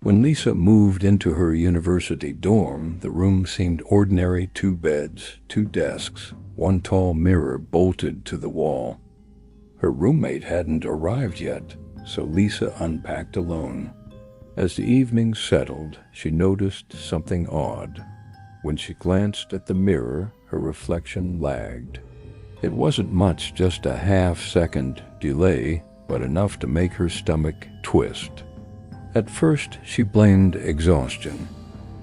When Lisa moved into her university dorm, the room seemed ordinary: 2 beds, 2 desks, 1 tall mirror bolted to the wall. Her roommate hadn't arrived yet, so Lisa unpacked alone. As the evening settled, she noticed something odd. When she glanced at the mirror, her reflection lagged. It wasn't much, just a half-second delay, but enough to make her stomach twist. At first, she blamed exhaustion.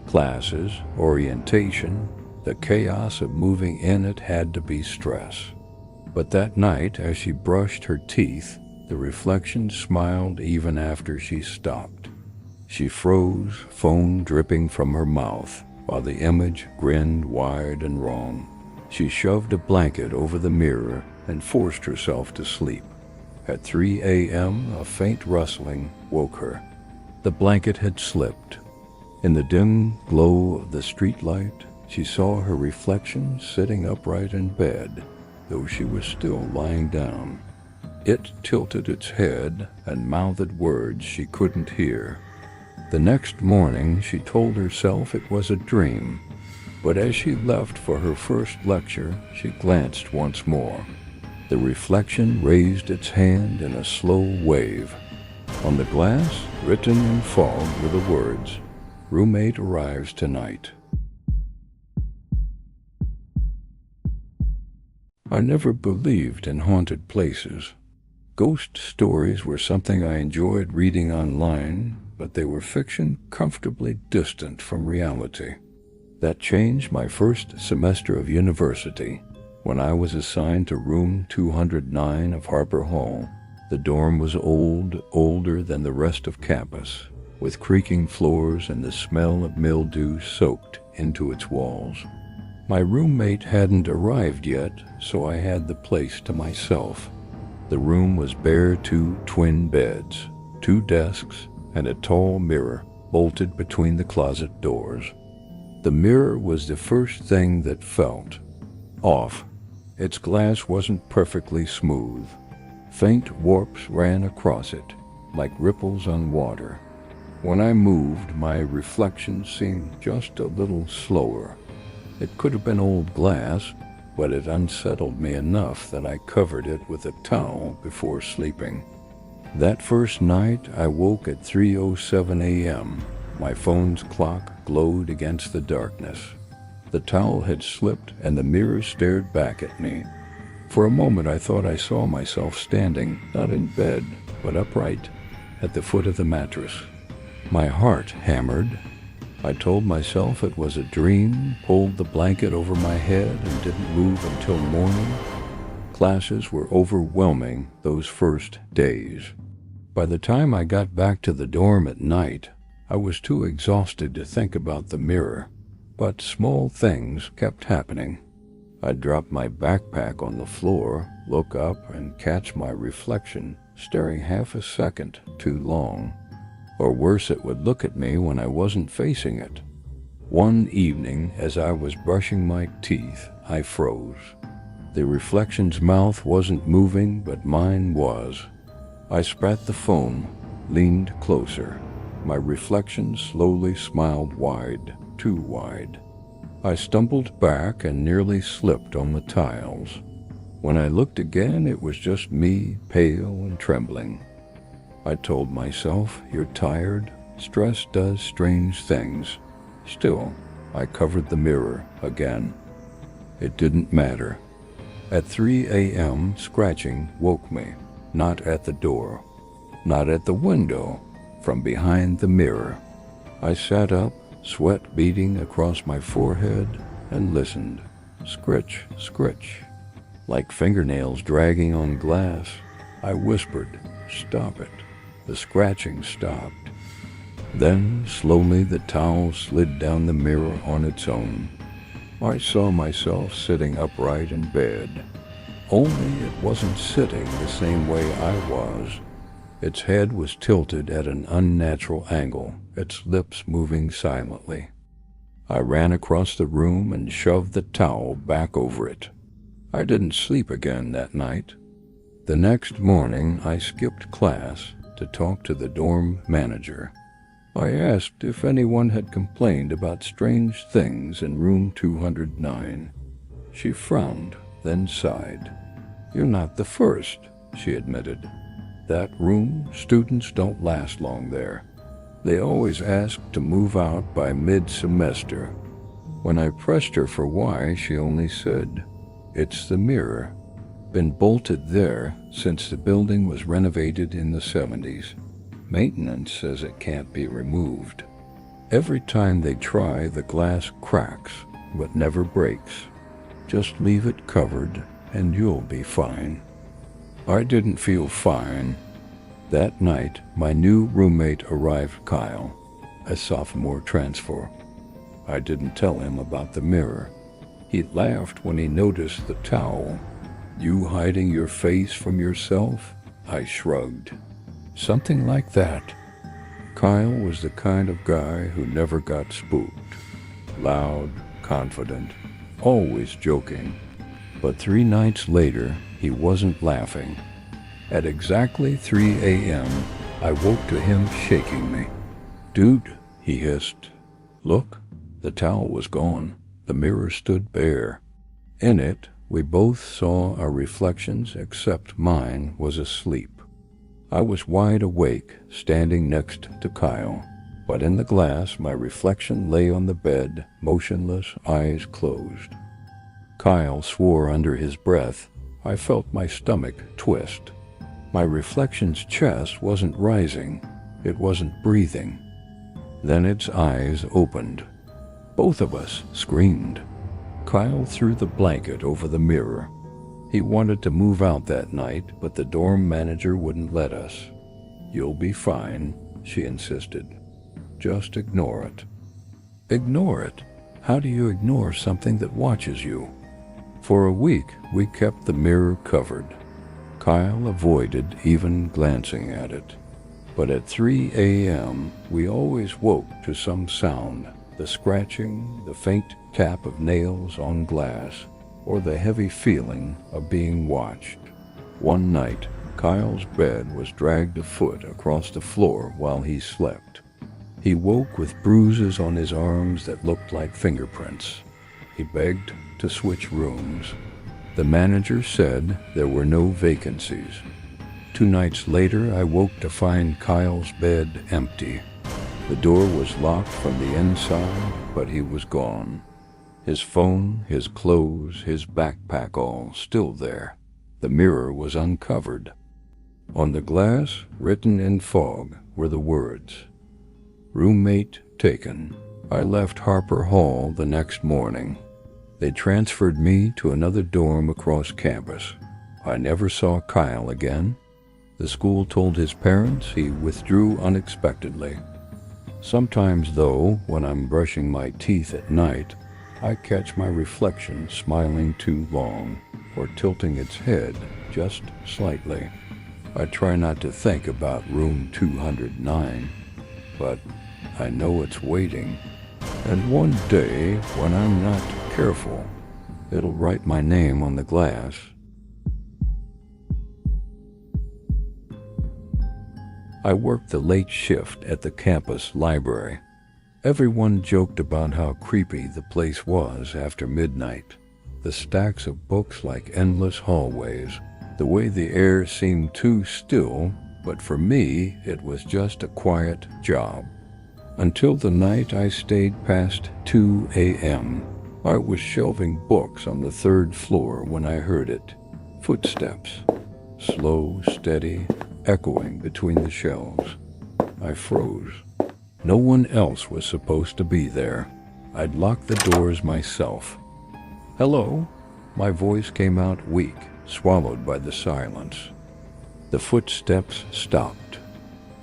Classes, orientation, the chaos of moving in it had to be stress. But that night, as she brushed her teeth, the reflection smiled even after she stopped. She froze, foam dripping from her mouth, while the image grinned wide and wrong. She shoved a blanket over the mirror and forced herself to sleep. At 3 a.m., a faint rustling woke her. The blanket had slipped. In the dim glow of the streetlight, she saw her reflection sitting upright in bed, though she was still lying down. It tilted its head and mouthed words she couldn't hear. The next morning, she told herself it was a dream, but as she left for her first lecture, she glanced once more. The reflection raised its hand in a slow wave. On the glass, written in fog, were the words, "Roommate arrives tonight." I never believed in haunted places. Ghost stories were something I enjoyed reading online, but they were fiction comfortably distant from reality. That changed my first semester of university, when I was assigned to room 209 of Harper Hall. The dorm was older than the rest of campus, with creaking floors and the smell of mildew soaked into its walls. My roommate hadn't arrived yet, so I had the place to myself. The room was bare: 2 twin beds, 2 desks, and a tall mirror bolted between the closet doors. The mirror was the first thing that felt off. Its glass wasn't perfectly smooth. Faint warps ran across it, like ripples on water. When I moved, my reflection seemed just a little slower. It could have been old glass, but it unsettled me enough that I covered it with a towel before sleeping. That first night, I woke at 3:07 a.m. My phone's clock glowed against the darkness. The towel had slipped and the mirror stared back at me. For a moment, I thought I saw myself standing, not in bed, but upright, at the foot of the mattress. My heart hammered. I told myself it was a dream, pulled the blanket over my head, and didn't move until morning. Classes were overwhelming those first days. By the time I got back to the dorm at night, I was too exhausted to think about the mirror, but small things kept happening. I'd drop my backpack on the floor, look up, and catch my reflection staring half a second too long. Or worse, it would look at me when I wasn't facing it. One evening, as I was brushing my teeth, I froze. The reflection's mouth wasn't moving, but mine was. I spat the foam, leaned closer. My reflection slowly smiled wide, too wide. I stumbled back and nearly slipped on the tiles. When I looked again, it was just me, pale and trembling. I told myself, "You're tired. Stress does strange things." Still, I covered the mirror again. It didn't matter. At 3 a.m., scratching woke me, not at the door, not at the window, from behind the mirror. I sat up, sweat beading across my forehead, and listened. Scritch, scritch. Like fingernails dragging on glass, I whispered, "Stop it." The scratching stopped. Then, slowly, the towel slid down the mirror on its own. I saw myself sitting upright in bed. Only it wasn't sitting the same way I was. Its head was tilted at an unnatural angle, its lips moving silently. I ran across the room and shoved the towel back over it. I didn't sleep again that night. The next morning, I skipped class to talk to the dorm manager. I asked if anyone had complained about strange things in room 209. She frowned, then sighed. "You're not the first," she admitted. "That room, students don't last long there. They always ask to move out by mid-semester." When I pressed her for why, she only said, "It's the mirror. Been bolted there since the building was renovated in the 70s. Maintenance says it can't be removed. Every time they try, the glass cracks, but never breaks. Just leave it covered and you'll be fine." I didn't feel fine. That night, my new roommate arrived, Kyle, a sophomore transfer. I didn't tell him about the mirror. He laughed when he noticed the towel. "You hiding your face from yourself?" I shrugged. "Something like that." Kyle was the kind of guy who never got spooked. Loud, confident, always joking. But 3 nights later, he wasn't laughing. At exactly 3 a.m., I woke to him shaking me. "Dude," he hissed. "Look." The towel was gone. The mirror stood bare. In it, we both saw our reflections, except mine was asleep. I was wide awake, standing next to Kyle, but in the glass my reflection lay on the bed, motionless, eyes closed. Kyle swore under his breath. I felt my stomach twist. My reflection's chest wasn't rising. It wasn't breathing. Then its eyes opened. Both of us screamed. Kyle threw the blanket over the mirror. He wanted to move out that night, but the dorm manager wouldn't let us. "You'll be fine," she insisted. "Just ignore it." Ignore it? How do you ignore something that watches you? For a week, we kept the mirror covered. Kyle avoided even glancing at it. But at 3 a.m., we always woke to some sound. The scratching, the faint tap of nails on glass, or the heavy feeling of being watched. One night, Kyle's bed was dragged a foot across the floor while he slept. He woke with bruises on his arms that looked like fingerprints. He begged to switch rooms. The manager said there were no vacancies. 2 nights later, I woke to find Kyle's bed empty. The door was locked from the inside, but he was gone. His phone, his clothes, his backpack, all still there. The mirror was uncovered. On the glass, written in fog, were the words, "Roommate taken." I left Harper Hall the next morning. They transferred me to another dorm across campus. I never saw Kyle again. The school told his parents he withdrew unexpectedly. Sometimes, though, when I'm brushing my teeth at night, I catch my reflection smiling too long or tilting its head just slightly. I try not to think about room 209, but I know it's waiting. And one day, when I'm not careful, it'll write my name on the glass. I worked the late shift at the campus library. Everyone joked about how creepy the place was after midnight. The stacks of books like endless hallways, the way the air seemed too still, but for me, it was just a quiet job. Until the night I stayed past 2 a.m. I was shelving books on the 3rd floor when I heard it. Footsteps, slow, steady, echoing between the shelves. I froze. No one else was supposed to be there. I'd locked the doors myself. "Hello?" My voice came out weak, swallowed by the silence. The footsteps stopped.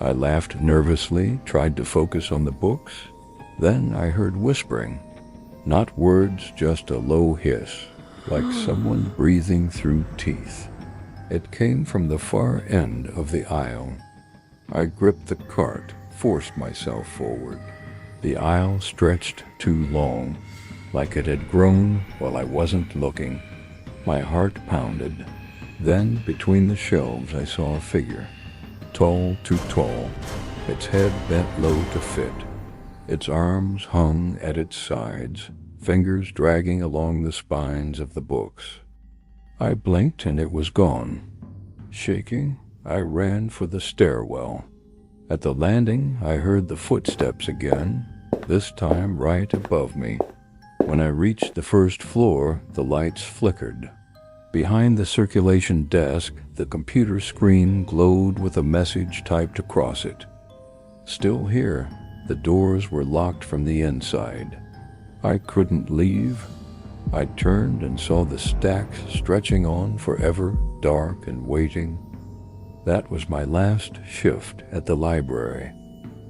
I laughed nervously, tried to focus on the books. Then I heard whispering. Not words, just a low hiss, like someone breathing through teeth. It came from the far end of the aisle. I gripped the cart, forced myself forward. The aisle stretched too long, like it had grown while I wasn't looking. My heart pounded. Then, between the shelves, I saw a figure. Tall, too tall, its head bent low to fit. Its arms hung at its sides, fingers dragging along the spines of the books. I blinked and it was gone. Shaking, I ran for the stairwell. At the landing, I heard the footsteps again, this time right above me. When I reached the first floor, the lights flickered. Behind the circulation desk, the computer screen glowed with a message typed across it. Still here, the doors were locked from the inside. I couldn't leave. I turned and saw the stacks stretching on forever, dark and waiting. That was my last shift at the library.